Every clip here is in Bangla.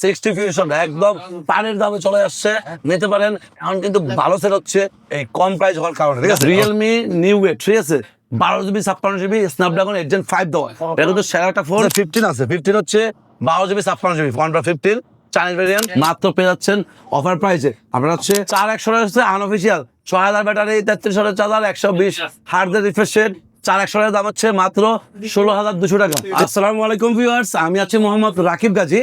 60 ফিউশন একদম পানির দামে চলে আসছে, নিতে পারেন। এখন কিন্তু ভালো সেল হচ্ছে এই কম প্রাইস হওয়ার কারণে, ঠিক আছে। রিয়েলমি নিউ ওয়েট, ঠিক আছে, 12 জিবি 56 জিবি স্ন্যাপড্রাগন 8 Gen 5 দেওয়া, এটা কিন্তু সেরা একটা ফোন। 15 আছে, 15 হচ্ছে 12 জিবি 56 জিবি ফোনটা 15 চাইনিজ ভেরিয়েন্ট, মাত্র পেয়ে যাচ্ছেন অফার প্রাইসে। আপনার হচ্ছে 4100 হচ্ছে আনঅফিসিয়াল, 6000 ব্যাটারি, 3300 চার্জার, 120 হার্টজের রিফ্রেশ রেট, 4100 দাম হচ্ছে মাত্র 16,200 টাকা। আসসালামু আলাইকুম ভিউয়ার্স, আমি আছি মোহাম্মদ রাকিব গাজী,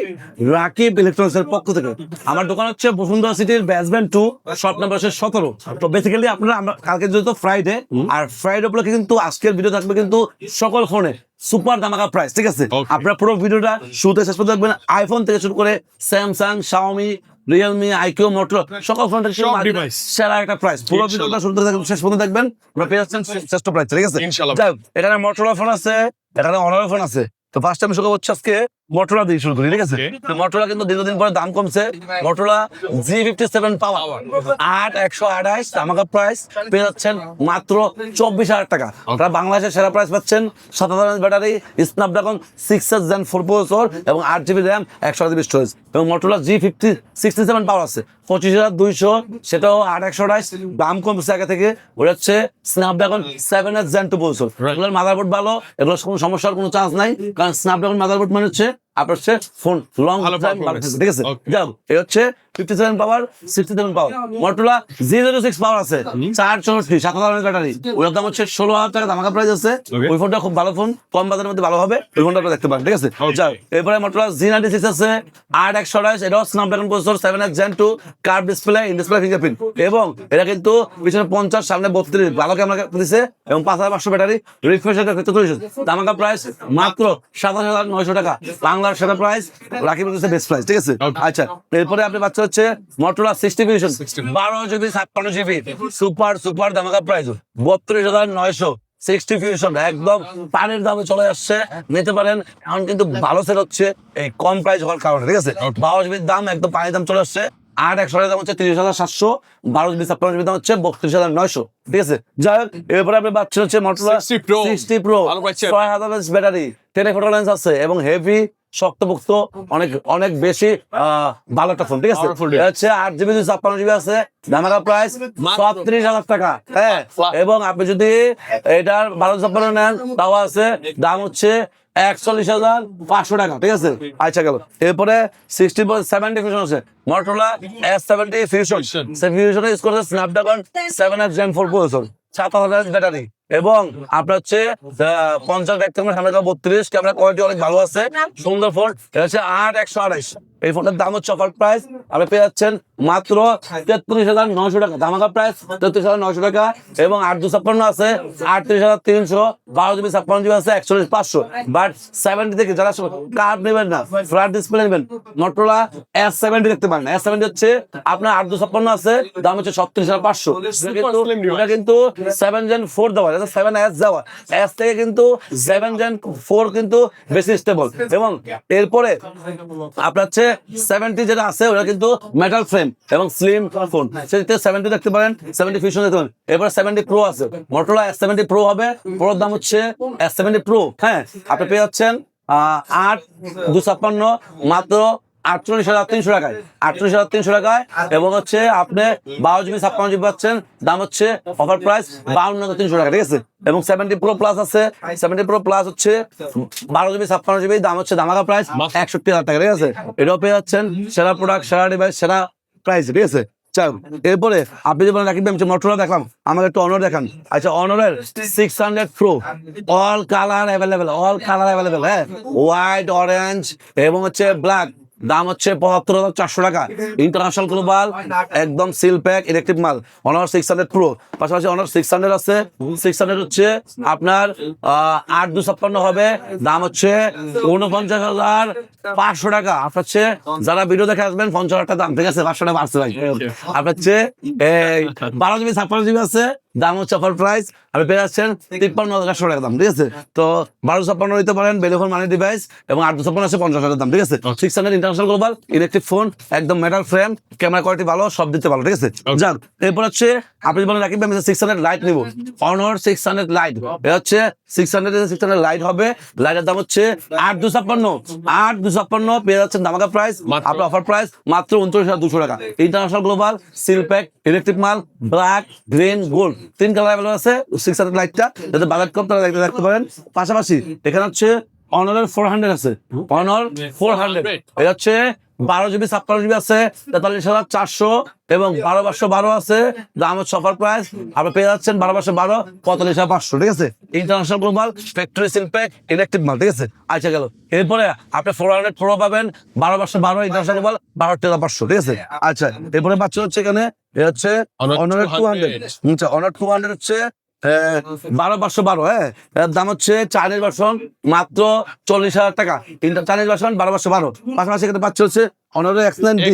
রাকিব ইলেকট্রনিক্স এর পক্ষ থেকে। আমার দোকান হচ্ছে বসুন্ধরা সিটির বেসমেন্ট 2, শপ নাম্বার 17। তো বেসিক্যালি আপনারা কালকে যেহেতু ফ্রাইডে, আর ফ্রাইডে উপলক্ষে কিন্তু আজকের ভিডিও থাকবে কিন্তু সকল ফোনে সুপার ধামাকা প্রাইস, ঠিক আছে। আপনারা পুরো ভিডিওটা শুরুতে শেষ পর্যন্ত দেখবেন। আইফোন থেকে শুরু করে Samsung, Xiaomi, Realme, iQOO, Motorola সকল ফোন থেকে সেরা একটা প্রাইস। পুরো ভিডিওটা শুরু থেকে শেষ পর্যন্ত দেখবেন, আপনারা পেয়ে যাচ্ছেন শ্রেষ্ঠ প্রাইস, ঠিক আছে। যাই হোক, এখানে মোটরোলা ফোন আছে, এখানে অনার ফোন আছে। তো ফার্স্ট টাইম শুরু করছি আজকে মোটরোলা দিয়ে শুরু করি, ঠিক আছে। তো মোটরোলা কিন্তু দীর্ঘদিন পরে দাম কমছে। মোটরোলা G57 পাওয়ার 8128 ধামাকা প্রাইস পেয়ে যাচ্ছেন মাত্র 24,000 টাকা। আপনারা বাংলাদেশের সেরা প্রাইস পাচ্ছেন। 7000 ব্যাটারি, স্ন্যাপড্রাগন 6 Gen 4 প্রসেসর এবং 8 GB র্যাম, 128 স্টোরেজ। এবং মোটরোলা G67 পাওয়ার আছে 25,200, সেটাও 8128, দাম কমছে আগে থেকে। ওটা হচ্ছে স্ন্যাপড্রাগন 7 Gen 2 প্রসেসর। এগুলোর মাদারবোর্ড ভালো, এগুলোর কোনো সমস্যার কোনো চান্স নাই, কারণ স্ন্যাপড্রাগন মাদারবোর্ড মানে হচ্ছে আপনার হচ্ছে ফোন লং টাইম ভালো থাকবে, ঠিক আছে। যাও, এই হচ্ছে 57 পাওয়ার, 67 পাওয়ার। মোটরোলা G06 পাওয়ার আছে 464, 7000 ব্যাটারি, ওর দাম হচ্ছে 16,000 টাকা ধামাকা প্রাইস আছে। ওই ফোনটা খুব ভালো ফোন, কম বাজারের মধ্যে ভালো হবে, ওই ফোনটা আপনারা দেখতে পারেন, ঠিক আছে। যাও, এরপরে মোটরোলা G96 আছে 8128, এটাও Snapdragon processor, 7 Gen 2, curve display, in display fingerprint, এবং এটা কিন্তু পিছনে 50 সামনে 32, ভালো ক্যামেরা দিছে, এবং 5500 ব্যাটারি, রিফ্রেশ রেট 43, ধামাকা প্রাইস মাত্র 27,900 টাকা। বাংলার সেরা প্রাইস, রাকিব হচ্ছে বেস্ট প্রাইস, ঠিক আছে। আচ্ছা, এরপরে আপনি পাচ্ছেন হচ্ছে Motorola 60 fusion 12 GB 56 GB super ধামাকা প্রাইস 32,900। 60 ফিউশন একদম পানির দামে চলে আসছে, নিতে পারেন। এখন কিন্তু ভালো সেল হচ্ছে এই কম প্রাইস হওয়ার কারণে, ঠিক আছে। 12 জিবির দাম একদম পানির দাম চলে আসছে। 8100 দাম হচ্ছে 30,700, 12 জিবি 56 জিবি দাম হচ্ছে 32,900, ঠিক আছে। যাই হোক, এরপরে আপনি পাচ্ছেন হচ্ছে Motorola 60 pro 6000 battery, telephoto lens আছে, এবং হেভি শক্তপোক্ত, অনেক বেশি ভালো একটা ফোন, ঠিক আছে। হচ্ছে 8 জিবি 56 জিবি আছে, ধামাকা প্রাইস 36,000 টাকা। হ্যাঁ, এবং আপনি যদি এটার 1256 নেন, তাও আছে, দাম হচ্ছে 41,500 টাকা, ঠিক আছে। আচ্ছা, গেল। এরপরে 70 ফিউশন আছে, মোটরোলা S70 ফিউশন ইউজ করছে স্ন্যাপড্রাগন 7 Gen 4 প্রসেসর, 7000 ব্যাটারি, এবং আপনার হচ্ছে 50 দেখতে পাবেন, সামনে 32, ক্যামেরা কোয়ালিটি অনেক ভালো আছে, সুন্দর ফোন। এটা হচ্ছে 8128, এই ফোনটার দাম হচ্ছে অফার প্রাইস, আপনি পেয়ে যাচ্ছেন মাত্র 33,900 টাকা, ধামাকা প্রাইস 33,900 টাকা। এবং 8256 আছে 38,300, 12 জিবি 56 জিবি আছে 41,500। বাট 70 থেকে যারা কার্ভ নেবেন না, ফ্ল্যাট ডিসপ্লে নেবেন, মোটরোলা S70 দেখতে পারেন। S70 হচ্ছে আপনার 8256 আছে, দাম হচ্ছে 37,500। এটা কিন্তু 7 Gen 4 দেওয়া, 7S দেওয়া, S থেকে কিন্তু 7 Gen 4 কিন্তু বেশি স্টেবল। এবং এরপরে আপনার হচ্ছে 70 যেটা আছে, ওটা কিন্তু মেটাল ফ্রেম এবং স্লিম ফোন, সেটা 70 দেখতে পারেন, 70 ফিউশন দেখতে পারেন। এরপর 70 প্রো আছে, মোটরোলা S70 প্রো হবে, প্রোর দাম হচ্ছে S70 প্রো, হ্যাঁ, আপনি পেয়ে যাচ্ছেন 8256 মাত্র 48,300 টাকায়, 48,300 টাকায়। এবং হচ্ছে আপনি 12 জিবি 56 জিবি পাচ্ছেন, দাম হচ্ছে অফার প্রাইস 52,300 টাকা, ঠিক আছে। এবং 70 প্রো প্লাস আছে, 70 প্রো প্লাস হচ্ছে 12 জিবি 56 জিবি, দাম হচ্ছে ধামাকা প্রাইস 61,000 টাকা, ঠিক আছে। এটাও পেয়ে যাচ্ছেন সেরা প্রোডাক্ট, সেরা ডিভাইস, সেরা প্রাইস, ঠিক আছে। এরপরে আপনি যে বলেন রাকিব মোটরোলা দেখলাম, আমাকে একটু অনার দেখান। আচ্ছা, অনারের 600 প্রো, অল কালার অ্যাভেলেবেল, হ্যাঁ, হোয়াইট, অরেঞ্জ এবং হচ্ছে ব্ল্যাক, দাম হচ্ছে 75,400 টাকা। ইন্টারন্যাশনাল গ্লোবাল, একদম সিল প্যাক, ইলেকট্রিক মাল। অনার 600 প্রো, পাশাপাশি অনার 600 আছে, 600 হচ্ছে আপনার 8256 হবে, দাম হচ্ছে 49,500 টাকা। আপনার হচ্ছে যারা ভিডিও দেখে আসবেন 50,000 টাকা দাম, ঠিক আছে, 500 টাকা বাড়ছে ভাই। আপনার হচ্ছে 12 জিবি 56 জিবি আছে, দাম হচ্ছে অফার প্রাইস আপনি পেয়ে যাচ্ছেন 53,500 টাকা দাম, ঠিক আছে। তো 1256 নিতে পারেন বেলিফোন মানি ডিভাইস, এবং 856 আছে 50,000 দাম, ঠিক আছে। 600 ইন্টারন্যাশনাল গ্লোবাল ইলেকট্রিক ফোন, একদম মেটাল ফ্রেম, ক্যামেরা কোয়ালিটি ভালো, সব দিতে ভালো, ঠিক আছে। যান, এরপর হচ্ছে আপনি বলেন রাকিব আমি 600 লাইট নিব, অনর 600 লাইট, এটা হচ্ছে 600 লাইট হবে। লাইটের দাম হচ্ছে 8,256 পেয়ে যাচ্ছেন ধামাকা প্রাইস, আপনার অফার প্রাইস মাত্র 29,200 টাকা। International global seal pack electric মাল, black, green, gold, 3 colour available আছে 600 লাইটটা, যাতে বাজেট কম তারা দেখতে পারেন। পাশাপাশি এখানে হচ্ছে অনারের 400 আছে, অনার 400 এটা হচ্ছে 12 GB 56 GB আছে 43,400, এবং 12/12 আছে, দাম হচ্ছে অফার প্রাইস আপনি পেয়ে যাচ্ছেন 12/12 45,500, ঠিক আছে। International global factory seal pack electric মাল, ঠিক আছে। আচ্ছা গেল, এরপরে আপনি 400 প্রো পাবেন 12/12 ইন্টারন্যাশনাল গ্লোবাল 62,500, ঠিক আছে। আচ্ছা, এরপরে পাচ্ছেন হচ্ছে এখানে এটা হচ্ছে অনার 200, আচ্ছা অনার 200 হচ্ছে 12/12, হ্যাঁ, এর দাম হচ্ছে চাইনিজ ভার্সন মাত্র 40,000 টাকা, চাইনিজ ভার্সন 12/12। পাশাপাশি এখানে পাচ্ছে হচ্ছে অনারের X9D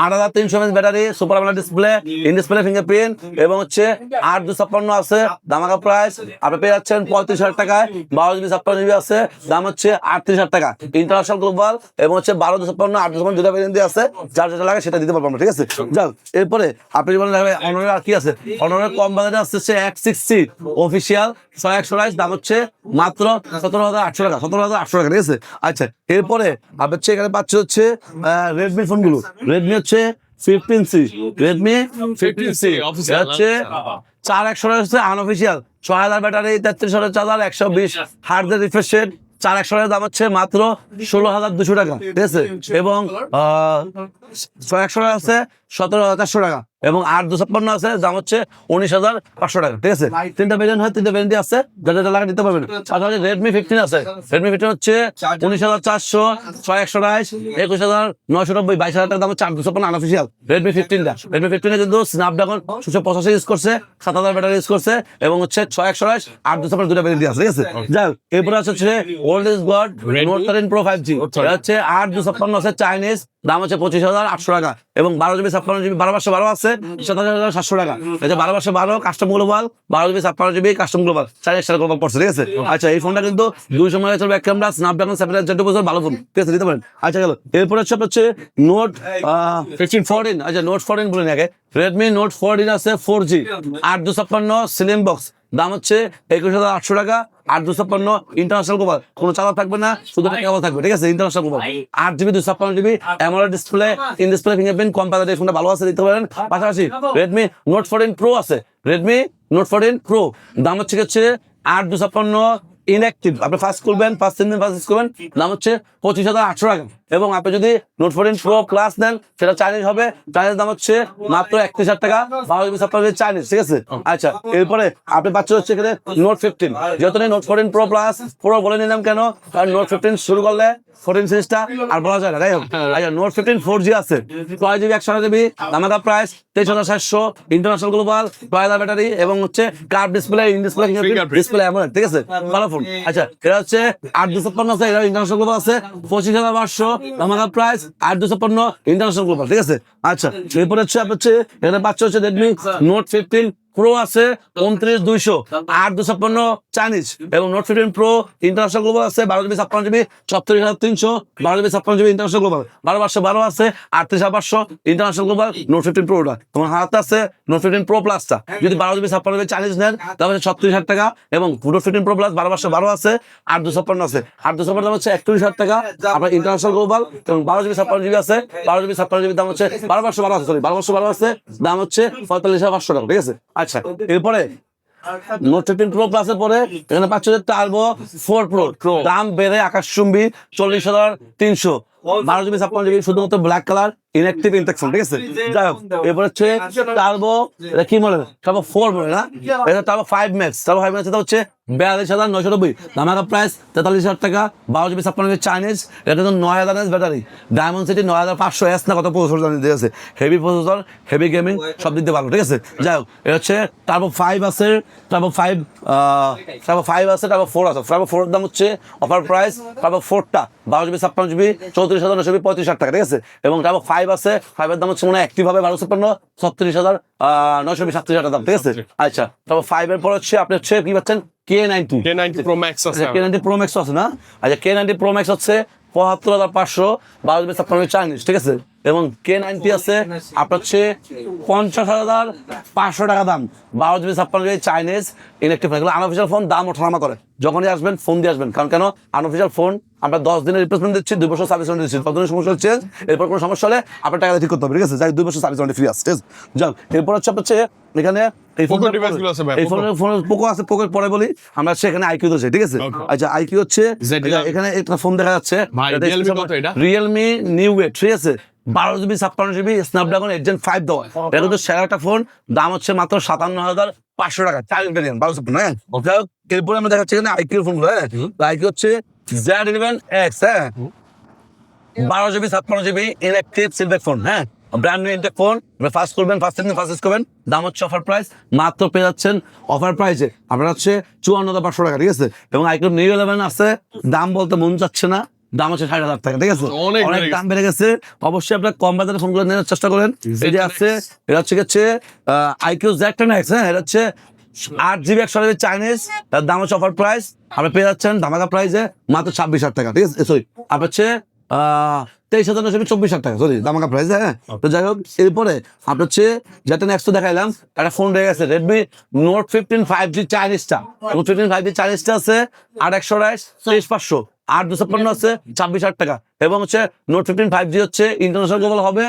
8,300 mAh battery, super AMOLED display, in display fingerprint, এবং হচ্ছে 8,256 আছে ধামাকা প্রাইস আপনি পেয়ে যাচ্ছেন 35,000 টাকায়। 12 GB 56 GB আছে, দাম হচ্ছে 38,000 টাকা। ইন্টারন্যাশনাল গ্লোবাল এবং হচ্ছে 12,256 8,256 দুটা ভেরিয়েন্ট আছে, যার যেটা লাগে সেটা দিতে পারবো আমরা, ঠিক আছে। যাও, এরপরে আপনি বলেন অনারের আর কি আছে, অনারের কম বাজেটে আসছে X6C অফিসিয়াল 6128, দাম হচ্ছে মাত্র 17,800 টাকা, 17,800 টাকা, ঠিক আছে। আচ্ছা, এরপরে আপনি হচ্ছে এখানে পাচ্ছে হচ্ছে রেডমি ফোনগুলো, রেডমি হচ্ছে 15C, রেডমি 15C হচ্ছে 4100 হচ্ছে আনঅফিসিয়াল, 6000 ব্যাটারি, 33,000 চার্জার, 120 হার্টজের রিফ্রেশ রেট, 4100 দাম হচ্ছে মাত্র 16,200 টাকা, ঠিক আছে। এবং 6100 আছে 17,400 টাকা, এবং 8,256 আছে দাম হচ্ছে 19,500 টাকা, ঠিক আছে। তিনটা ভেরিয়েন্ট হয়, তিনটা ভেরিয়েন্ট আছে, যেটা যেটা লাগে নিতে পারবেন। পাশাপাশি রেডমি 15 আছে, রেডমি 15 হচ্ছে 19,400, 628, 21,990, 22,000 টাকা দাম হচ্ছে 8,256 আনঅফিসিয়াল রেডমি 15টা। রেডমি 15 কিন্তু স্ন্যাপড্রাগন 685 ইউজ করছে, 7,000 ব্যাটারি ইউজ করছে, এবং হচ্ছে 628, 8,256 দুটা ভেরিয়েন্ট আছে, ঠিক আছে। যাই হোক, এরপরে আছে হচ্ছে old is god note 13 pro 5G, এটা হচ্ছে 8,256 আছে চাইনিজ, দাম হচ্ছে 25,800 টাকা, এবং 12 GB 56 GB 12/12 আছে 27,700 টাকা। এই যে 12/12 custom global, 12 GB 56 GB custom global, 4 global পড়ছে, ঠিক আছে। আচ্ছা, এই ফোনটা কিন্তু 200 megapixel back camera, Snapdragon 7 processor, ভালো ফোন, ঠিক আছে, দিতে পারেন। আচ্ছা গেল, এরপরে হচ্ছে নোট 14, আচ্ছা নোট 14 বলে আগে, রেডমি নোট 14 আছে 4G 8,256 স্লিম বক্স, দাম হচ্ছে 21,800 টাকা। 8,256 ইন্টারন্যাশনাল গ্লোবাল, কোনো চার্জার থাকবে না, শুধু কেবল থাকবে, ঠিক আছে। International global 8GB 256GB AMOLED display, in display fingerprint, কম বাজেটে ফোনটা ভালো আছে, দিতে পারেন। পাশাপাশি রেডমি নোট 14 প্রো আছে, রেডমি নোট 14 প্রো, দাম হচ্ছে 8,256 ইনঅ্যাক্টিভ, আপনি ফার্স্ট করবেন, 5-3 দিন ফার্স্ট করবেন, দাম হচ্ছে 25,800 টাকা। এবং আপনি যদি নোট 14 প্রো প্লাস নেন, সেটা চাইনিজ হবে, চাইনিজ দাম হচ্ছে মাত্র 31,000 টাকা, 12 GB 56 চাইনিজ, ঠিক আছে। আচ্ছা, এরপরে আপনি পাচ্ছেন হচ্ছে এখানে নোট 15, যেহেতু নোট 14 প্রো প্লাস প্রো বলে নিলাম কেন, কারণ নোট 15 শুরু করলে 14 সিরিজটা আর বলা যায় না, তাই হোক। আচ্ছা, নোট 15 4G আছে, 6GB 128GB, ধামাকা প্রাইস 23,700, ইন্টারন্যাশনাল গ্লোবাল, 6,000 ব্যাটারি, এবং হচ্ছে curve display, in display display AMOLED, ঠিক আছে, ভালো ফোন। আচ্ছা, এটা হচ্ছে 8,256 আছে, এটা ইন্টারন্যাশনাল গ্লোবাল আছে 25,500, ধামাকা প্রাইস 8,256 ইন্টারন্যাশনাল গ্লোবাল, ঠিক আছে। আচ্ছা, এরপরে হচ্ছে আপনার হচ্ছে এখানে পাচ্ছে হচ্ছে রেডমি নোট 15 প্রো আছে 29,200, 8,256 চাইনিজ, এবং নোট 15 প্রো ইন্টারন্যাশনাল গ্লোবাল আছে 12 GB 56 GB 34,300, 12 GB 56 GB international global, 12/12 আছে 38,500 ইন্টারন্যাশনাল গ্লোবাল নোট 15 প্রোটা। তোমার হাতে আছে নোট 15 প্রো প্লাসটা, যদি 12 GB 56 GB চাইনিজ নেন তাহলে 36,000 টাকা, এবং নোট 15 প্রো প্লাস 12/12 আছে 8,256 আছে, 8,256 দাম হচ্ছে 31,000 টাকা। আপনার ইন্টারন্যাশনাল গ্লোবাল এবং 12 GB 56 GB আছে, 12 GB 56 GB দাম হচ্ছে 12/12 আছে, সরি 12/12 আছে, দাম হচ্ছে 45,500 টাকা, ঠিক আছে। আচ্ছা, এরপরে নোট 15 প্রো প্লাসের পরে এখানে পাচ্ছ টার্বো 4 প্রো, দাম বেড়ে আকাশচুম্বী 40,300, 12 GB 56 GB শুধুমাত্র ব্ল্যাক কালার, ইনঅ্যাক্টিভ ইনটেকশন, ঠিক আছে। যাই হোক, এরপর হচ্ছে টার্বো, এটা কি মডেল, টার্বো 4 বলে না, এটা টার্বো 5 ম্যাক্স, টার্বো 5 ম্যাক্স এটা হচ্ছে 42,990, ধামাকা প্রাইস 43,000 টাকা, 12 GB 56 GB চাইনিজ, এটা কিন্তু 9,000 ব্যাটারি, ডায়মন্ড সিটি 9,500 না কত প্রসেসর জানি দিয়ে আছে, হেভি প্রসেসর, হেভি গেমিং, সব দিক দিয়ে ভালো, ঠিক আছে। যাই হোক, এটা হচ্ছে টার্বো 5 আছে, টার্বো 5 আছে, টার্বো 4 আছে, টার্বো 4 দাম হচ্ছে অফার প্রাইস টার্বো 4টা 12 GB 56 GB 34,920 35,000 টাকা, ঠিক আছে। এবং তারপর 5 আছে, 5 এর দাম হচ্ছে মনে হয় অ্যাক্টিভ হবে 1256 36,920 37,000 দাম, ঠিক আছে। আচ্ছা, তারপর 5 এর পর হচ্ছে আপনি হচ্ছে কি পাচ্ছেন K90 Pro Max আছে। K90 Pro Max আছে না? আচ্ছা, K90 Pro Max হচ্ছে ৭৫,৫০০ 12 GB 56 চাইনিজ, ঠিক আছে। এবং K90 আছে আপনার হচ্ছে ৫০,৫০০ টাকা দাম, 12 GB 56 চাইনিজ ইলেকট্রিক ফোন। এগুলো আনঅফিসিয়াল ফোন, দাম ওঠানামা করে। যখনই আসবেন ফোন দিয়ে আসবেন, কারণ কেন আনঅফিসিয়াল ফোন আমরা 10 দিনের রিপ্লেসমেন্ট দিচ্ছি, 2 বছর সার্ভিস ওয়ারেন্টি দিচ্ছি। 10 দিনের সমস্যা হচ্ছে এরপর কোনো সমস্যা হলে আপনার টাকা ঠিক করতে হবে, ঠিক আছে। যাই 2 বছর সার্ভিস ওয়ারেন্টি ফ্রি আছে, ঠিক আছে। যাক, এরপর হচ্ছে আপনার হচ্ছে এখানে এই Poco device গুলো আছে ভাই, এই ফোন পোকো আছে, পোকোর পরে বলি আমরা সেখানে আইকিউ আছে, ঠিক আছে। আচ্ছা, আইকিউ হচ্ছে এখানে একটা ফোন দেখা যাচ্ছে, ভাই Realme কত এটা? রিয়েলমি নিউ ওয়েট, ঠিক আছে। 12 GB 56 GB স্ন্যাপড্রাগন 8 Gen 5 দেওয়া, এটা কিন্তু সেরা একটা ফোন। দাম হচ্ছে মাত্র 57,500 টাকা, 4 ভেরিয়েন্ট 1256, হ্যাঁ। এরপরে আমরা দেখাচ্ছি এখানে আইকিউ ফোনগুলো, হ্যাঁ। আইকিউ হচ্ছে Z11X, হ্যাঁ, 12 GB 56 GB electric silver phone, হ্যাঁ, brand new intact phone. First করবেন, ফার্স্ট ইউজ করবেন। দাম হচ্ছে অফার প্রাইস, মাত্র পেয়ে যাচ্ছেন অফার প্রাইসে আপনার হচ্ছে 54,500 টাকা, ঠিক আছে। এবং আইকিউ নিউ 11 আছে, দাম বলতে মন যাচ্ছে না, দাম হচ্ছে 60,000 টাকা, ঠিক আছে। অনেক দাম বেড়ে গেছে, অবশ্যই আপনার কম বাজারে ফোনগুলো নেওয়ার চেষ্টা করেন। এই যে আছে, এটা হচ্ছে আইকিউ Z10X, হ্যাঁ, এটা হচ্ছে 8 GB 128GB চাইনিজ, তার দাম হচ্ছে অফার প্রাইস, আপনি পেয়ে যাচ্ছেন ধামাকা প্রাইসে মাত্র 26,000 টাকা, ঠিক আছে। সরি, আপনার হচ্ছে 23,924 টাকা, সরি, দামাকা প্রাইস, হ্যাঁ। তো যাই হোক, এরপরে আপনার হচ্ছে Z10X তো দেখাইলাম, একটা ফোন রয়ে গেছে Redmi Note 15 5G চাইনিজটা। Note 15 5G চাইনিজটা আছে 8/128 23,500, 8/256 আছে 26,000 টাকা। এবং হচ্ছে Note 15 5G হচ্ছে ইন্টারন্যাশনাল গ্লোবাল হবে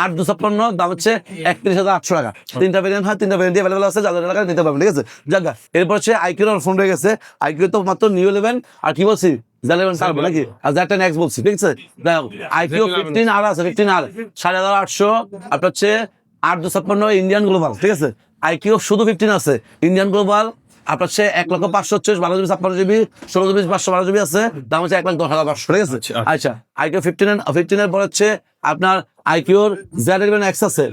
8/256, দাম হচ্ছে 31,800 টাকা। তিনটা ভেরিয়েন্ট হয়, তিনটা ভেরিয়েন্ট অ্যাভেলেবল আছে, যাদের টাকা নিতে পারবেন, ঠিক আছে। যাক, এরপর হচ্ছে আইকিউর ফোন রয়ে গেছে। আইকিউ তো মাত্র নিউ 11 আর কি বলছি Z11 পারবো নাকি, আর Z10X বলছি, ঠিক আছে। আইকিউ 15 আর আছে, 15 আর 8,800, আপনার হচ্ছে 8/256 ইন্ডিয়ান গ্লোবাল, ঠিক আছে। আইকিউ শুধু 15 আছে, ইন্ডিয়ান গ্লোবাল আপনার হচ্ছে 1,500 12 GB 56 GB 16 GB 512 GB আছে, দাম হচ্ছে 1,10,500, ঠিক আছে। আচ্ছা, আইকিউ 15 এর পর হচ্ছে আপনার আইকিউর Z11X আছে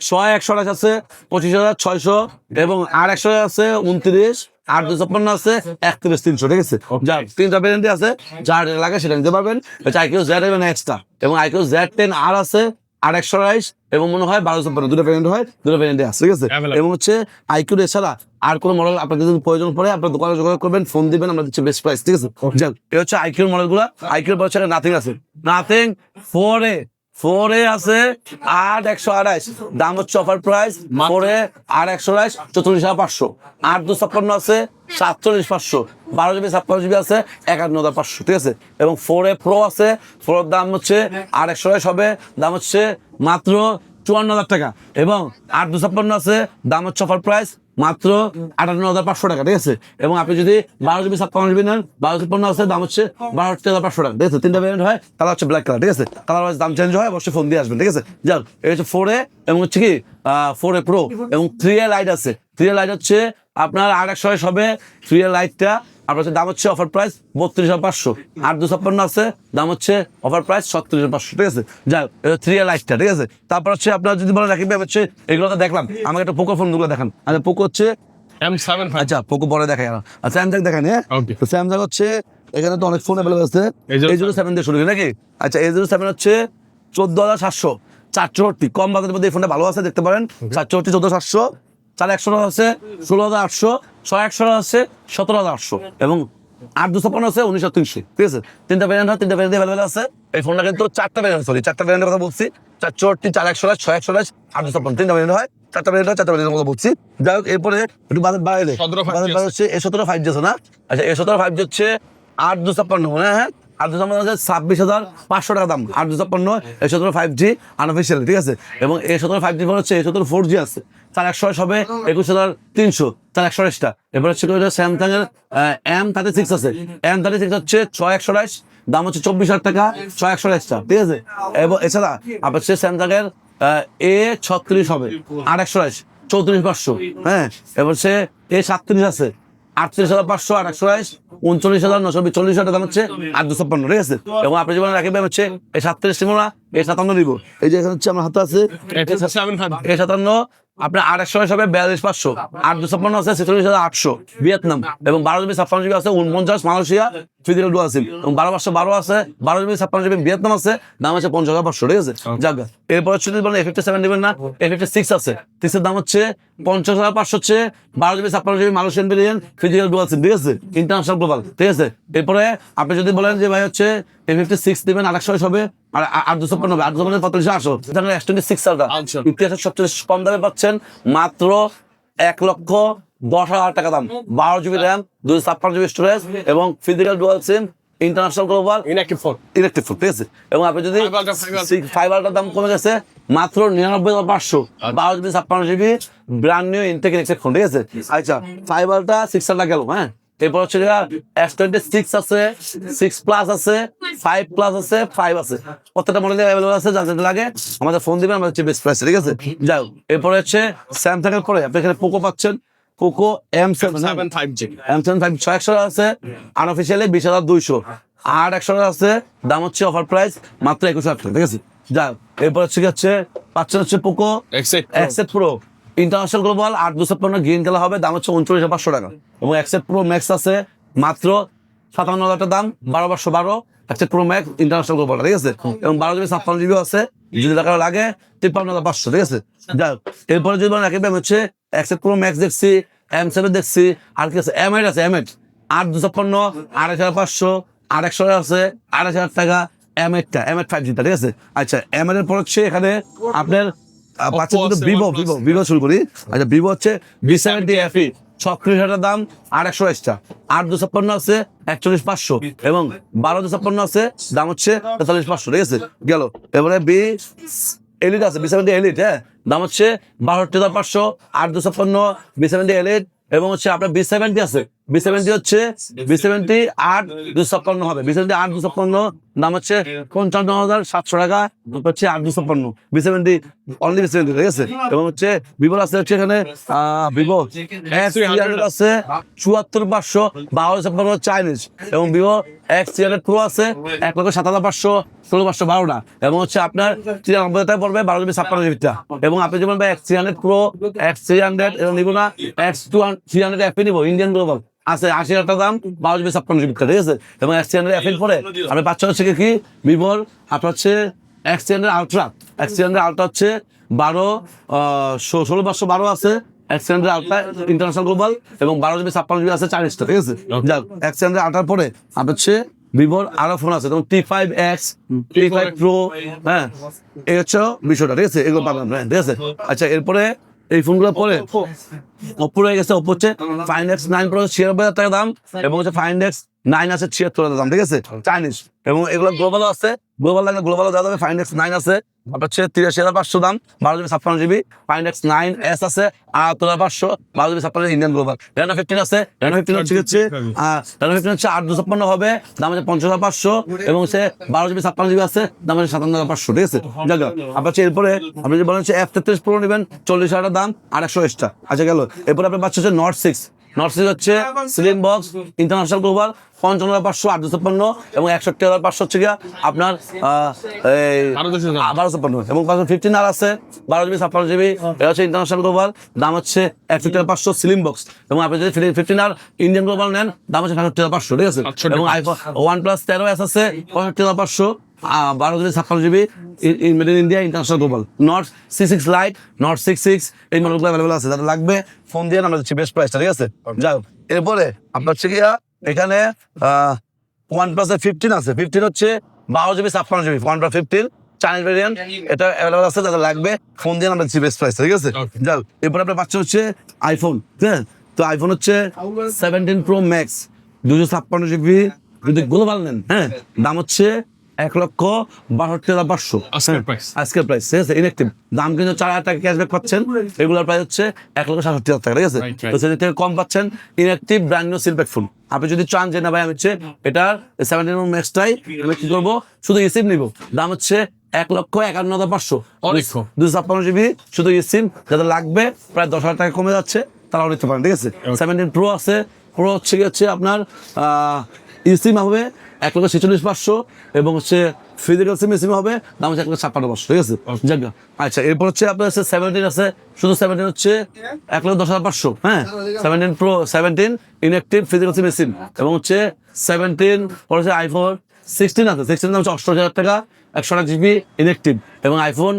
128 আছে 25,600, এবং আর 100 আছে 29, 8/256 আছে 31,300, ঠিক আছে। যার তিনটা ভেরিয়েন্ট আছে, যার লাগে সেটা নিতে পারবেন। হচ্ছে আইকিউ Z11X টা, এবং আইকিউ Z10R আছে 8/128, এবং মনে হয় 1256, দুটো ভেরিয়েন্ট হয়, দুটো ভেরিয়েন্টে আছে, ঠিক আছে। এবং হচ্ছে আইকিউ এছাড়া আর কোনো মডেল আপনার যদি প্রয়োজন পড়ে আপনার দোকানে যোগাযোগ করবেন, ফোন দিবেন, আমরা দিচ্ছি বেস্ট প্রাইস, ঠিক আছে। যাক, এই হচ্ছে আইকিউর মডেলগুলো। আইকিউর পর হচ্ছে নাথিং আছে, নাথিং 4A আছে 8/128, দাম হচ্ছে অফার প্রাইস 4A 8/128 34,500, 8/256 আছে 47,500, 12 GB 56 GB আছে 51,500, ঠিক আছে। এবং 4A Pro আছে, Pro দাম হচ্ছে 8/128 হবে, দাম হচ্ছে মাত্র 54,000 টাকা। এবং 8/256 আছে, দাম হচ্ছে অফার প্রাইস মাত্র 58,500 টাকা, ঠিক আছে। এবং আপনি যদি 12 GB 56 GB নেন, 12/256 আছে, দাম হচ্ছে 62,500 টাকা, ঠিক আছে। তিনটা ভেরিয়েন্ট হয়, কালার হচ্ছে ব্ল্যাক কালার, ঠিক আছে। কালার ওয়াইজ দাম চেঞ্জ হয়, অবশ্যই ফোন দিয়ে আসবেন, ঠিক আছে। যাক, এই হচ্ছে 4A, এবং হচ্ছে কি 4A Pro, এবং 3A লাইট আছে। 3A লাইট হচ্ছে আপনার 8/128 হবে, 3A লাইটটা আপনার হচ্ছে দাম হচ্ছে অফার প্রাইস 32,500, 8/256 আছে, দাম হচ্ছে অফার প্রাইস 37,500, ঠিক আছে। যাই হোক, এটা 3A লাইটটা, ঠিক আছে। তারপর হচ্ছে আপনার যদি বলেন রাকিব ভাই হচ্ছে এগুলো তো দেখলাম, আমাকে একটা পোকো ফোনগুলো দেখান। আচ্ছা, পোকো হচ্ছে M7 আচ্ছা, পোকো পরে দেখাই। আর স্যামসাং দেখান, হ্যাঁ। তো স্যামসাং হচ্ছে এখানে তো অনেক ফোন অ্যাভেলেবল আছে, A07 দিয়ে শুরু করি নাকি। আচ্ছা, A07 হচ্ছে 14,700, 464, কম বাজেটের মধ্যে এই ফোনটা ভালো আছে, দেখতে পারেন। 464, 14,700, 4/100 আছে 16,800, 6/100 আছে 17,800, এবং 8/256 আছে 19,300, ঠিক আছে। তিনটা ভেরিয়েন্ট হয়, তিনটা ভেরিয়েন্ট অ্যাভেলেবল আছে। এই ফোনটা কিন্তু চারটা ভেরিয়েন্টের কথা বলছি, 464, 4/128, 6/128, 8/256, তিনটা ভেরিয়েন্ট হয়, চারটা ভেরিয়েন্টের কথা বলছি। যাই হোক, এরপরে একটু বাজেট বাড়াইলে হচ্ছে A17 5G আছে না। আচ্ছা, A17 5G হচ্ছে 8/256, হ্যাঁ, 8/256 আছে 26,500 টাকা দাম, 8/256 A17 5G আনঅফিসিয়াল, ঠিক আছে। এবং A17 5G ফোন হচ্ছে A17 4G আছে 4/128 হবে 21,300, 4/128টা। এবার হচ্ছে স্যামসাং এর M36 আছে, M36 হচ্ছে 6/128, দাম হচ্ছে 24,000 টাকা, 6/128টা, ঠিক আছে। এবং এছাড়া আবার হচ্ছে স্যামসাং এর A36 হবে 8/128, 34,500, হ্যাঁ। এবার হচ্ছে A37 আছে 38,500, 8/128, 39,920, 40,000 দাম হচ্ছে 8/256, ঠিক আছে। এবং আপনি যেমন রাখবেন হচ্ছে এই 37 নিবো না, A57 দিব। এই যে এখানে হচ্ছে আমার হাতে আছে A57, আপনার 8/128 হবে 42,500, 8/256 আছে 46,800 ভিয়েতনাম, এবং 12 GB 56 GB আছে 49 মালয়েশিয়া, ফিজিক্যাল ডুয়াল সিম এবং 12/12 আছে, 12 GB 56 GB ভিয়েতনাম আছে, দাম হচ্ছে 50,500, ঠিক আছে? যাক, এরপর হচ্ছে যদি বলেন A57 নেবেন না, A56 আছে, 6 এর দাম হচ্ছে 50,500, হচ্ছে 12 GB 56 GB Malaysian variant physical dual SIM, ঠিক আছে? ইন্টারন্যাশনাল গ্লোবাল, ঠিক আছে? এরপরে আপনি যদি বলেন যে ভাই হচ্ছে A56 নেবেন 828 হবে আর 856 হবে, 856 45,800, তাহলে S26 আচ্ছা। ইতিহাসের সবচেয়ে কম দামে পাচ্ছেন মাত্র 1,10,000 টাকা দাম, 12 GB র্যাম, 256 GB স্টোরেজ এবং physical dual SIM international global inactive phone. Electric ফুড, ঠিক আছে? এবং আপনি যদি ফাইবারটার দাম কমে গেছে মাত্র 99,500, 12 GB 56 GB brand new intact electric phone, ঠিক আছে? আচ্ছা, ফাইবারটা 600 গেল, হ্যাঁ। এরপর হচ্ছে S26 আছে, 6 প্লাস আছে, 5 প্লাস আছে, 5 আছে, প্রত্যেকটা মডেল অ্যাভেলেবল আছে, যা যেটা লাগে আমাদের ফোন দিবেন, আমাদের হচ্ছে বেস্ট প্রাইস, ঠিক আছে? যাই হোক, এরপরে হচ্ছে স্যামসাং এর পরে আপনি এখানে পোকো পাচ্ছেন, পোকো M7 7 5G। M7 600 আছে, আনঅফিসিয়ালি 20,200, আর 100 আছে, দাম হচ্ছে অফার প্রাইস মাত্র 21,000 টাকা, ঠিক আছে? যাই হোক, এরপর হচ্ছে পাচ্ছেন হচ্ছে Poco X8 X8 Pro international global 8/256 green colour হবে, দাম হচ্ছে 39,500 টাকা। এবং X8 Pro Max আছে মাত্র 57,000 টাকা দাম, 12/12 X8 Pro Max international global, ঠিক আছে? এবং 12 GB 56 GB আছে, যদি টাকা লাগে 53,500, ঠিক আছে? যাই হোক, এরপরে যদি বলেন একেবারে আছে X8 Pro Max দেখছি, M7 দেখছি, আর কি আছে M8 আছে, M8 8/256 28,500, আর 100 আছে 28,000 টাকা, M8 5G, ঠিক আছে? আচ্ছা, M8 এর পর হচ্ছে এখানে আপনার পাচ্ছেন কিন্তু ভিভো শুরু করি। আচ্ছা, ভিভো হচ্ছে V70 FE 36,000 দাম, আর 100 এক্সট্রা, 8/256 আছে 41,500 এবং 12/256 আছে, দাম হচ্ছে 43,500, ঠিক আছে? গেল। এবারে এলিট আছে, V70 এলিট, হ্যাঁ, দাম হচ্ছে 62,500, 8/256 V70 এলিট এবং হচ্ছে আপনার B70 আছে, B70 হচ্ছে B70 8/256 হবে, B70 8/256 দাম হচ্ছে 55,700 টাকা, হচ্ছে 8/256 B70 অনলি B70, ঠিক আছে? এবং হচ্ছে ভিভো আছে হচ্ছে এখানে ভিভো X300 আছে 74,500, 12/256 চাইনিজ, এবং ভিভো X300 Pro আছে 1,07,500, 16,512 এবং হচ্ছে আপনার 93 টাকা পড়বে 12 GB 56 GB টা। এবং আপনি যেমন X300 Pro, X300 এবং নিব না X300 FE নিব, ইন্ডিয়ান গ্লোবাল আছে 80,000 টাকা দাম, 12 GB 56 GB টা, ঠিক আছে? এবং X300 FE পরে আপনি পাচ্ছেন হচ্ছে কি ভিভোর আপনার হচ্ছে X300 Ultra, X300 Ultra হচ্ছে 16,512 আছে, X300 Ultra ইন্টারন্যাশনাল গ্লোবাল এবং 12 GB 56 GB আছে, 40টা, ঠিক আছে? যাক, X300 Ultra পরে আপনার হচ্ছে ভিভোর আরো ফোন আছে, যেমন T5X, T5 Pro, হ্যাঁ, এই হচ্ছে বিষয়টা, ঠিক আছে? এগুলো পাবেন, হ্যাঁ, ঠিক আছে? আচ্ছা, এরপরে এই ফোনগুলো পরে Oppo হয়ে গেছে, Oppo হচ্ছে Find X9 Pro 96,000 টাকা দাম এবং হচ্ছে Find X9 আছে 76,000 দাম, ঠিক আছে? চাইনিজ, এবং এগুলো গ্লোবালও আছে, গ্লোবাল লাগলে গ্লোবালও দেওয়া যাবে। Find X9 আছে আপনার হচ্ছে 83,500 দাম, 12 GB 56 GB, Find X9S আছে 78,500, 12 GB 56 ইন্ডিয়ান গ্লোবাল। Reno 15 আছে, Reno 15 হচ্ছে Reno 15 হচ্ছে 8/256 হবে, দাম হচ্ছে 50,500 এবং হচ্ছে 12 GB 56 GB আছে, দাম হচ্ছে 57,500, ঠিক আছে? জায়গা আপনার হচ্ছে এরপরে আপনি যদি বলেন হচ্ছে F33 Pro নেবেন 40,000 টাকা দাম, আর 100 এক্সট্রা, আচ্ছা গেল। এরপরে আপনার পাচ্ছে হচ্ছে Note 6 হচ্ছে স্লিম বক্স ইন্টারন্যাশনাল গ্লোবাল 55,500, 8/256 এবং 61,500 হচ্ছে গিয়া আপনার 12/256 এবং 15 আর আছে 12 GB 56 GB, এটা হচ্ছে ইন্টারন্যাশনাল গ্লোবাল, দাম হচ্ছে 61,500 স্লিম বক্স। এবং আপনি যদি 15 আর ইন্ডিয়ান গ্লোবাল নেন, দাম হচ্ছে 65,500, ঠিক আছে? এবং আইফোন OnePlus 13s আছে 65,500, 12 GB 56 GB made in India international global. Note C6 Lite, Note 6 এই মডেলগুলো অ্যাভেলেবল আছে, যাদের লাগবে ফোন দিয়ে আমরা দিচ্ছি বেস্ট প্রাইসটা, ঠিক আছে? যাই হোক, এরপরে আপনার হচ্ছে গিয়া এখানে OnePlus 15 আছে, 15 হচ্ছে 12 GB 56 GB, OnePlus 15 Chinese variant, এটা অ্যাভেলেবল আছে, যাদের লাগবে ফোন দিয়ে আমরা দিচ্ছি বেস্ট প্রাইসটা, ঠিক আছে? যাই হোক, এরপরে আপনার পাচ্ছে হচ্ছে আইফোন, হ্যাঁ, তো আইফোন হচ্ছে 17 Pro Max 256 GB, যদি গ্লোবাল নেন, হ্যাঁ, দাম হচ্ছে 1,62,500 আজকের প্রাইস, ঠিক আছে? ইনঅ্যাক্টিভ দাম কিন্তু 4,000 টাকা ক্যাশব্যাক পাচ্ছেন, রেগুলার প্রাইস হচ্ছে 1,67,000 টাকা, ঠিক আছে? তো সেদিক থেকে কম পাচ্ছেন, inactive brand new seal pack phone. আপনি যদি চান যে না ভাই আমি হচ্ছে এটার 17 Pro Max টাই আমি কি করবো, শুধু ইসিম নিব, দাম হচ্ছে 1,51,500, 256 GB শুধু ইসিম, যাদের লাগবে প্রায় 10,000 টাকা কমে যাচ্ছে, তারাও নিতে পারেন, ঠিক আছে? 17 Pro আছে, Pro হচ্ছে আপনার ইসিম হবে 1,46,500 এবং হচ্ছে ফিজিক্যাল সিম হবে, দাম হচ্ছে 1,56,500, ঠিক আছে? যাক গে। আচ্ছা, এরপর হচ্ছে আপনার হচ্ছে 17 আছে, শুধু 17 হচ্ছে 1,10,500, হ্যাঁ? 17 Pro, 17 ইনঅ্যাক্টিভ ফিজিক্যাল সিম এবং হচ্ছে 17 পর হচ্ছে আইফোন 16 আছে, 16 দাম হচ্ছে 88,000 টাকা, 128 জিবি ইনঅ্যাক্টিভ, এবং আইফোন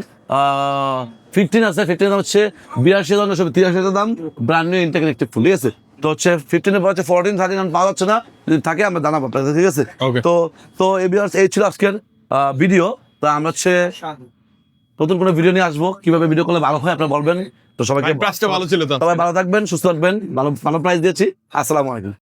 15 আছে, 15 দাম হচ্ছে 82,900, 83,000 দাম, ব্র্যান্ড নিউ ইনটেক ইনঅ্যাক্টিভ ফুল, ঠিক আছে? তো হচ্ছে 15 এর পর হচ্ছে 14, 13 পাওয়া যাচ্ছে না, যদি থাকে আমরা জানাবো আপনাদের, ঠিক আছে? Okay. তো এই ছিল আজকের ভিডিও। তো আমরা হচ্ছে নতুন কোনো ভিডিও নিয়ে আসবো, কিভাবে ভিডিও করলে ভালো হয় আপনারা বলবেন। তো সবাইকে প্রাইসটা ভালো ছিল তো। সবাই ভালো থাকবেন, সুস্থ থাকবেন, ভালো ভালো প্রাইস দিয়েছি। আসসালামু আলাইকুম।